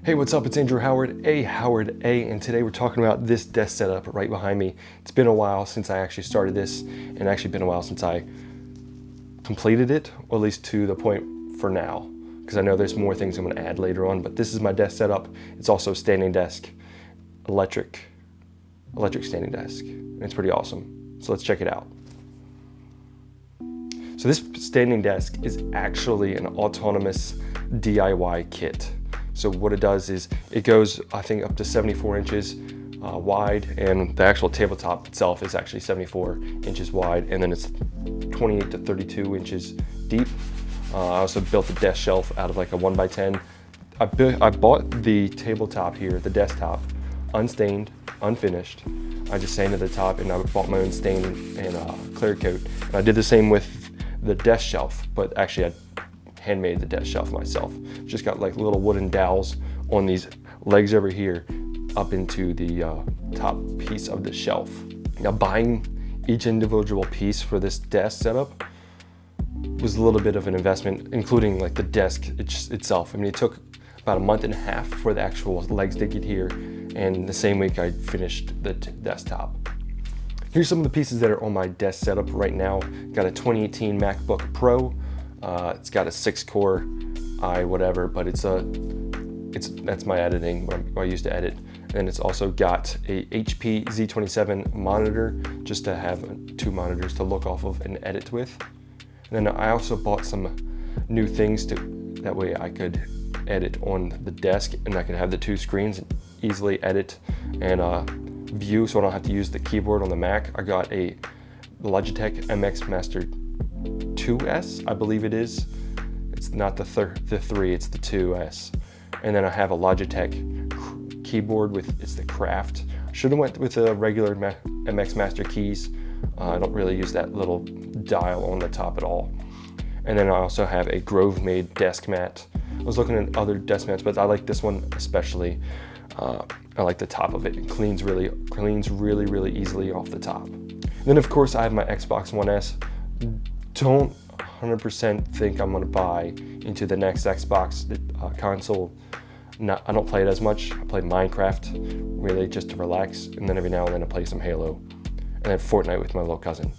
Hey, what's up? It's Andrew Howard, Howard A, and today we're talking about this desk setup right behind me. It's been a while since I actually started this, and actually been a while since I completed it, or at least to the point for now, because I know there's more things I'm going to add later on, but this is my desk setup. It's also a standing desk, electric standing desk, and it's pretty awesome. So let's check it out. So this standing desk is actually an autonomous DIY kit. So what it does is it goes, I think, up to 74 inches wide, and the actual tabletop itself is actually 74 inches wide, and then it's 28 to 32 inches deep. I also built the desk shelf out of like a 1x10. I bought the tabletop here, the desktop, unstained, unfinished. I just sanded the top, and I bought my own stain and clear coat. And I did the same with the desk shelf, but actually I handmade the desk shelf myself. Just got like little wooden dowels on these legs over here up into the top piece of the shelf. Now, buying each individual piece for this desk setup was a little bit of an investment, including like the desk itself. I mean, it took about a month and a half for the actual legs to get here, and the same week I finished the desktop. Here's some of the pieces that are on my desk setup right now. Got a 2018 MacBook Pro. It's got a 6-core whatever, but that's my editing, what I use to edit. And it's also got a HP Z27 monitor, just to have 2 monitors to look off of and edit with. And then I also bought some new things that way I could edit on the desk, and I could have the 2 screens and easily edit and view, so I don't have to use the keyboard on the Mac. I got a Logitech MX Master 2S, I believe it is. It's not the 3, it's the 2S. And then I have a Logitech keyboard it's the Craft. I should have went with the regular MX Master keys. I don't really use that little dial on the top at all. And then I also have a Grove made desk mat. I was looking at other desk mats, but I like this one especially. I like the top of it. It cleans really easily off the top. And then of course I have my Xbox One S. Don't 100% think I'm gonna buy into the next Xbox console. I don't play it as much. I play Minecraft really just to relax, and then every now and then I play some Halo, and then Fortnite with my little cousin.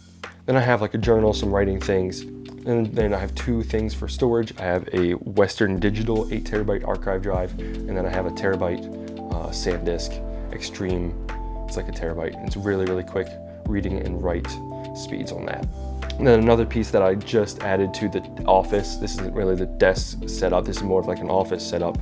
Then I have like a journal, some writing things, and then I have 2 things for storage. I have a Western Digital 8TB archive drive, and then I have a terabyte SanDisk Extreme. It's like a terabyte, and it's really quick reading and write speeds on that. And then another piece that I just added to the office, this isn't really the desk setup, this is more of like an office setup.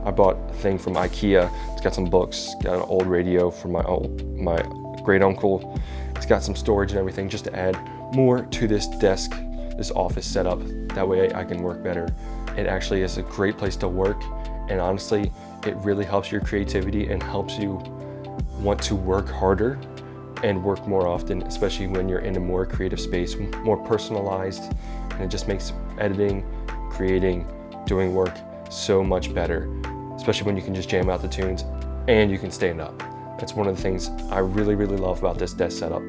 I bought a thing from IKEA. It's got some books, got an old radio from my great uncle. It's got some storage and everything, just to add more to this desk, this office setup. That way I can work better. It actually is a great place to work, and honestly, it really helps your creativity and helps you want to work harder and work more often, especially when you're in a more creative space, more personalized, and it just makes editing, creating, doing work so much better, especially when you can just jam out the tunes and you can stand up. That's one of the things I really love about this desk setup.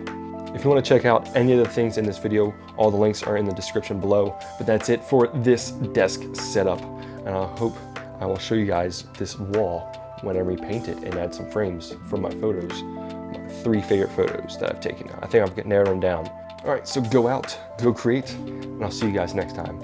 If you want to check out any of the things in this video, all the links are in the description below, but that's it for this desk setup, and I hope I will show you guys this wall when I repaint it and add some frames from my photos. 3 favorite photos that I've taken. I think I've narrowed them down. All right, so go out, go create, and I'll see you guys next time.